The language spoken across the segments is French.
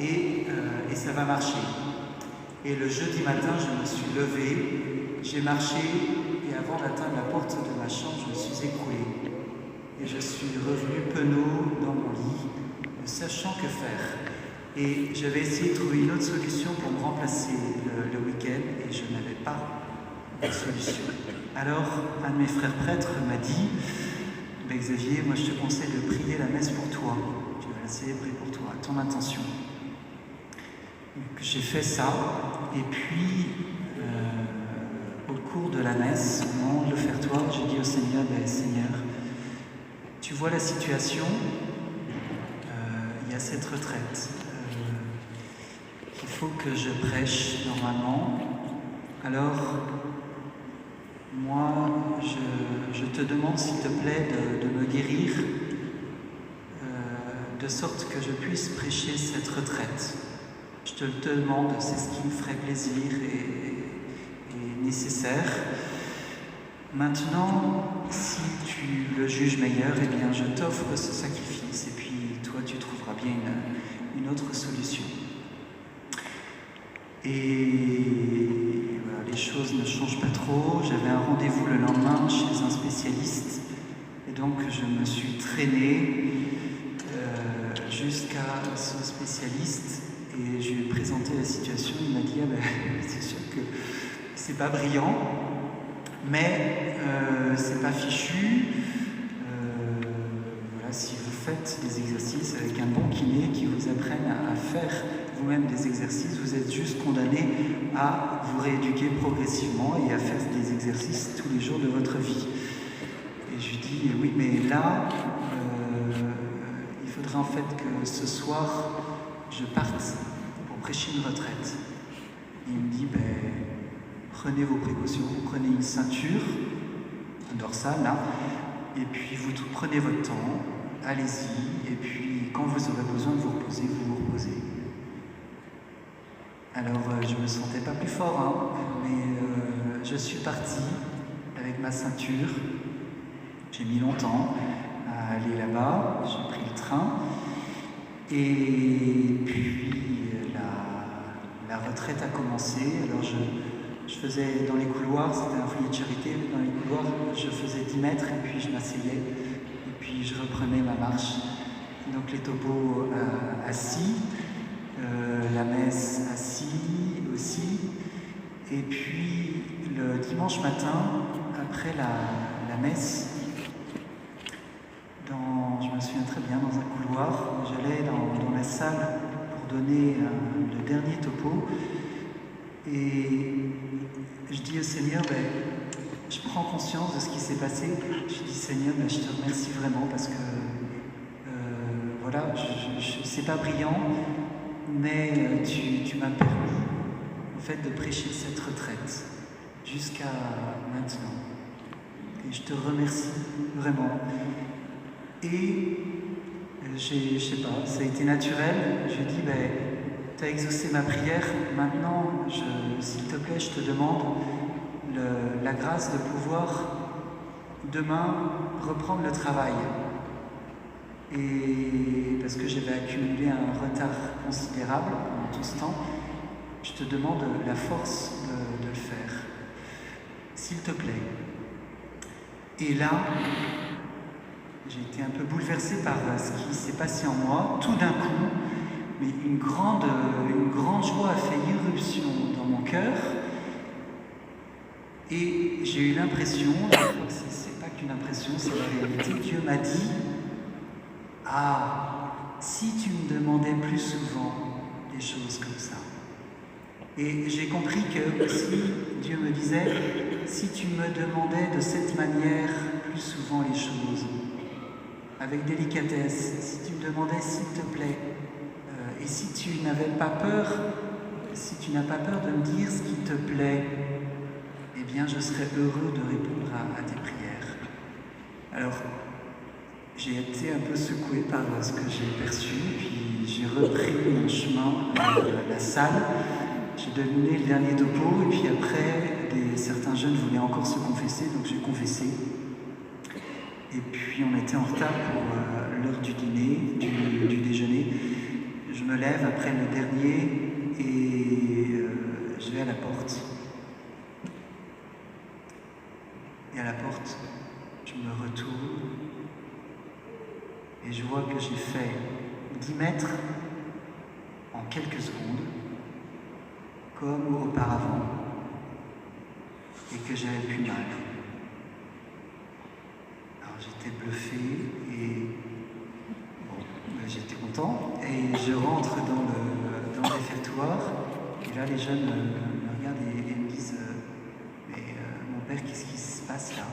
et ça va marcher. Et le jeudi matin, je me suis levé, j'ai marché, et avant d'atteindre la porte de ma chambre, je me suis écroulé. Et je suis revenu penaud dans mon lit, ne sachant que faire. Et j'avais essayé de trouver une autre solution pour me remplacer le week-end, et je n'avais pas de solution. Alors, un de mes frères prêtres m'a dit, Xavier, moi je te conseille de prier la messe pour toi. Tu vas la célébrer pour toi, à ton intention. Donc, j'ai fait ça, et puis au cours de la messe, au moment de l'offertoire, j'ai dit au Seigneur, Seigneur, tu vois la situation, il y a cette retraite qu'il faut que je prêche normalement. Alors, moi, je te demande, s'il te plaît, de me guérir, de sorte que je puisse prêcher cette retraite. Je te le demande, c'est ce qui me ferait plaisir et nécessaire. Maintenant, si tu le juges meilleur, eh bien, je t'offre ce sacrifice, et puis toi, tu trouveras bien une autre solution. Et voilà, les choses ne changent pas trop. J'avais un rendez-vous le lendemain chez un spécialiste, et donc je me suis traîné jusqu'à ce spécialiste, et je lui ai présenté la situation. Il m'a dit, c'est sûr que c'est pas brillant, mais c'est pas fichu. Voilà, si vous faites des exercices avec un bon kiné qui vous apprenne à faire vous-même des exercices, vous êtes juste condamné à vous rééduquer progressivement et à faire des exercices tous les jours de votre vie. Et je lui dis, oui, mais là, il faudrait en fait que ce soir, je parte pour prêcher une retraite. Et il me dit, prenez vos précautions, vous prenez une ceinture, un dorsal là, et puis vous prenez votre temps, allez-y, et puis quand vous aurez besoin de vous reposer, vous vous reposez. Alors je me sentais pas plus fort, mais je suis parti avec ma ceinture. J'ai mis longtemps à aller là-bas, j'ai pris le train, et puis la retraite a commencé. Alors je faisais dans les couloirs, c'était un foyer de charité, dans les couloirs, je faisais 10 mètres, et puis je m'asseyais, et puis je reprenais ma marche. Donc les topos assis, la messe assis aussi, et puis le dimanche matin, après la messe, je me souviens très bien, dans un couloir, j'allais dans la salle pour donner le dernier topo, et je dis au Seigneur, je prends conscience de ce qui s'est passé. Je dis, Seigneur, je te remercie vraiment parce que voilà, c'est pas brillant, mais tu m'as permis en fait de prêcher cette retraite jusqu'à maintenant. Et je te remercie vraiment. Et je sais pas, ça a été naturel. Je dis, tu as exaucé ma prière, maintenant, s'il te plaît, je te demande la grâce de pouvoir demain reprendre le travail. Et parce que j'avais accumulé un retard considérable en tout ce temps, je te demande la force de le faire, s'il te plaît. Et là, j'ai été un peu bouleversé par ce qui s'est passé en moi, tout d'un coup, mais une grande joie a fait irruption dans mon cœur, et j'ai eu l'impression, je crois que c'est pas qu'une impression, c'est la réalité, Dieu m'a dit, si tu me demandais plus souvent des choses comme ça. Et j'ai compris que aussi, Dieu me disait, si tu me demandais de cette manière plus souvent les choses, avec délicatesse, si tu me demandais s'il te plaît, et si tu n'avais pas peur, si tu n'as pas peur de me dire ce qui te plaît, eh bien je serais heureux de répondre à tes prières. Alors, j'ai été un peu secoué par ce que j'ai perçu, puis j'ai repris mon chemin à la salle. J'ai donné le dernier topo, et puis après, certains jeunes voulaient encore se confesser, donc j'ai confessé. Et puis on était en retard pour l'heure du dîner, du déjeuner. Je me lève après le dernier et je vais à la porte. Et à la porte, je me retourne et je vois que j'ai fait 10 mètres en quelques secondes, comme auparavant, et que j'avais plus mal. Alors j'étais bluffé et bon, j'étais content, et je rentre dans le réfectoire, et là les jeunes me regardent et me disent mais mon père, qu'est-ce qui se passe là?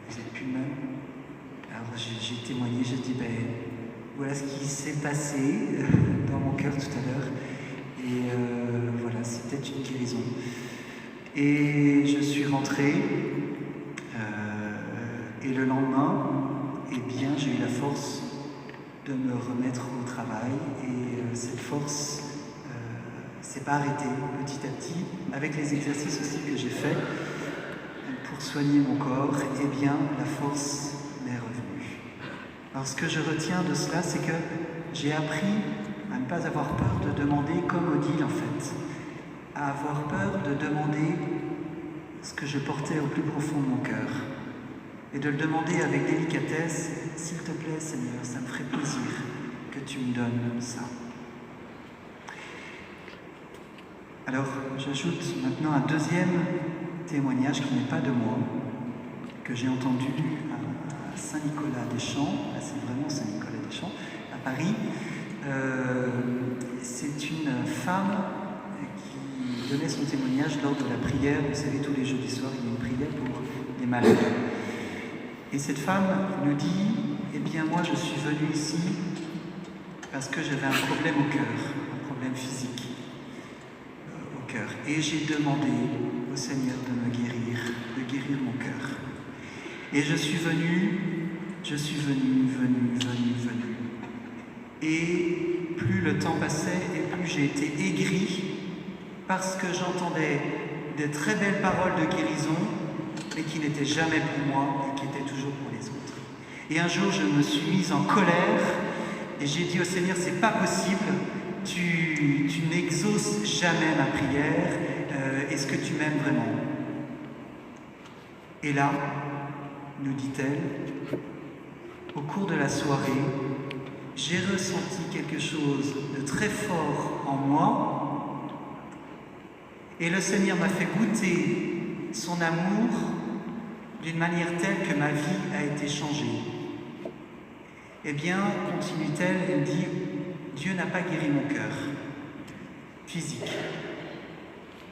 Vous n'êtes plus le même? Alors j'ai témoigné, j'ai dit voilà ce qui s'est passé dans mon cœur tout à l'heure, et voilà, c'est peut-être une guérison. Et je suis rentré, et le lendemain, eh bien, j'ai eu la force de me remettre au travail, et cette force s'est pas arrêtée petit à petit, avec les exercices aussi que j'ai faits pour soigner mon corps, eh bien, la force m'est revenue. Alors ce que je retiens de cela, c'est que j'ai appris à ne pas avoir peur de demander, comme Odile en fait, à avoir peur de demander ce que je portais au plus profond de mon cœur, et de le demander avec délicatesse: s'il te plaît Seigneur, ça me ferait plaisir que tu me donnes ça. Alors j'ajoute maintenant un deuxième témoignage qui n'est pas de moi, que j'ai entendu à Saint-Nicolas-des-Champs. Là c'est vraiment Saint-Nicolas-des-Champs, à Paris. C'est une femme qui donnait son témoignage lors de la prière. Vous savez, tous les jeudis soirs, il y a une prière pour les malades. Et cette femme nous dit: eh bien moi je suis venue ici parce que j'avais un problème au cœur, un problème physique au cœur. Et j'ai demandé au Seigneur de me guérir, de guérir mon cœur. Et je suis venue. Et plus le temps passait, et plus j'ai été aigri, parce que j'entendais de très belles paroles de guérison, mais qui n'étaient jamais pour moi, et qui étaient toujours pour les autres. Et un jour, je me suis mise en colère, et j'ai dit au Seigneur: c'est pas possible, tu n'exauces jamais ma prière, est-ce que tu m'aimes vraiment? Et là, nous dit-elle, au cours de la soirée, j'ai ressenti quelque chose de très fort en moi, et le Seigneur m'a fait goûter son amour d'une manière telle que ma vie a été changée. Eh bien, continue-t-elle, elle dit: Dieu n'a pas guéri mon cœur physique,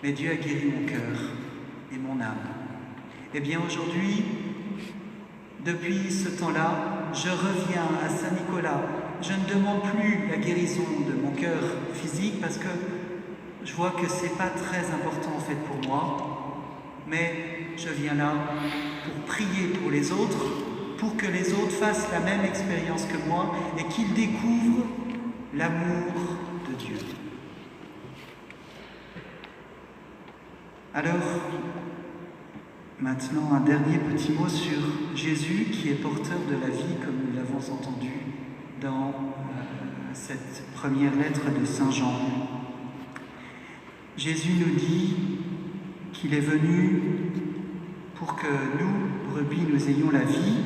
mais Dieu a guéri mon cœur et mon âme. Eh bien, aujourd'hui, depuis ce temps-là, je reviens à Saint-Nicolas. Je ne demande plus la guérison de mon cœur physique, parce que je vois que ce n'est pas très important en fait pour moi, mais je viens là pour prier pour les autres, pour que les autres fassent la même expérience que moi et qu'ils découvrent l'amour de Dieu. Alors, maintenant, un dernier petit mot sur Jésus, qui est porteur de la vie, comme nous l'avons entendu dans cette première lettre de Saint Jean. Jésus nous dit qu'il est venu pour que nous, brebis, nous ayons la vie,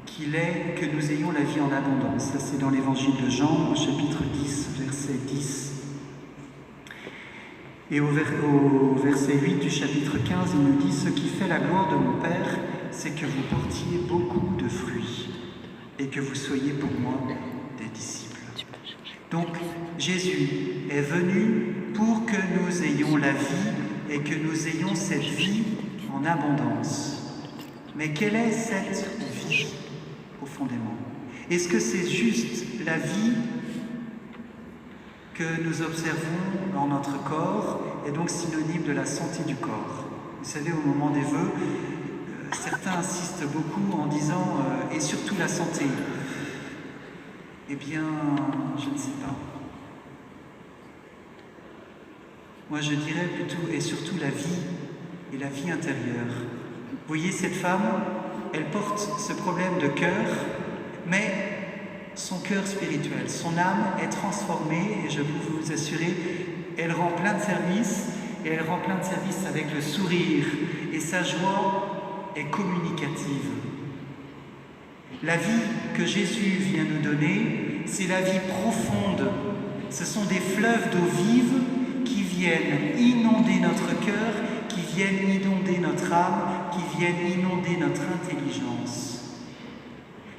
que nous ayons la vie en abondance. Ça, c'est dans l'évangile de Jean, au chapitre 10, verset 10. Et au verset 8 du chapitre 15, il nous dit: ce qui fait la gloire de mon Père, c'est que vous portiez beaucoup de fruits et que vous soyez pour moi des disciples. Donc, Jésus est venu pour que nous ayons la vie et que nous ayons cette vie en abondance. Mais quelle est cette vie, profondément? Est-ce que c'est juste la vie que nous observons dans notre corps est donc synonyme de la santé du corps? Vous savez, au moment des vœux, certains insistent beaucoup en disant et surtout la santé. Eh bien, je ne sais pas. Moi, je dirais plutôt et surtout la vie et la vie intérieure. Vous voyez, cette femme, elle porte ce problème de cœur, mais son cœur spirituel. Son âme est transformée et je peux vous assurer, elle rend plein de services et elle rend plein de services avec le sourire et sa joie est communicative. La vie que Jésus vient nous donner, c'est la vie profonde. Ce sont des fleuves d'eau vive qui viennent inonder notre cœur, qui viennent inonder notre âme, qui viennent inonder notre intelligence.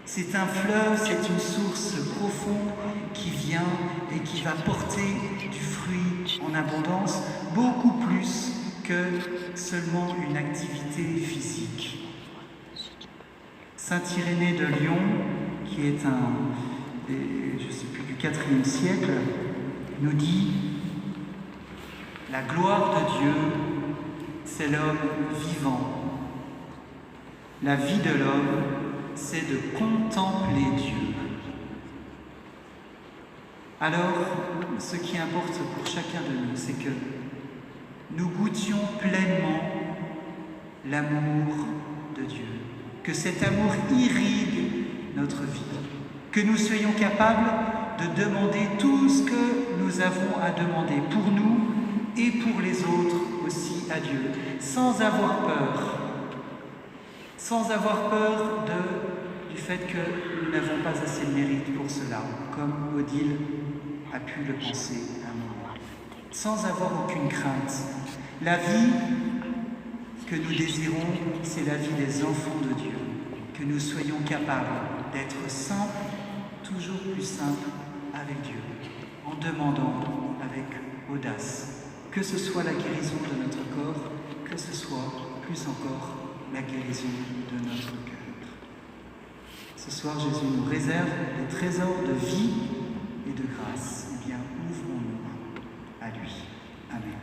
C'est un fleuve, c'est une source profonde qui vient et qui va porter du fruit en abondance, beaucoup plus que seulement une activité physique. Saint Irénée de Lyon, qui est je ne sais plus, du IVe siècle, nous dit « La gloire de Dieu, c'est l'homme vivant. La vie de l'homme, c'est de contempler Dieu. » Alors, ce qui importe pour chacun de nous, c'est que nous goûtions pleinement l'amour de Dieu, que cet amour irrigue notre vie, que nous soyons capables de demander tout ce que nous avons à demander pour nous et pour les autres aussi à Dieu, sans avoir peur du fait que nous n'avons pas assez de mérite pour cela, comme Odile a pu le penser à un moment, sans avoir aucune crainte. La vie que nous désirons, c'est la vie des enfants de Dieu, que nous soyons capables d'être simples, toujours plus simples avec Dieu, en demandant avec audace, que ce soit la guérison de notre corps, que ce soit plus encore la guérison de notre cœur. Ce soir, Jésus nous réserve des trésors de vie et de grâce. Eh bien, ouvrons-nous à lui. Amen.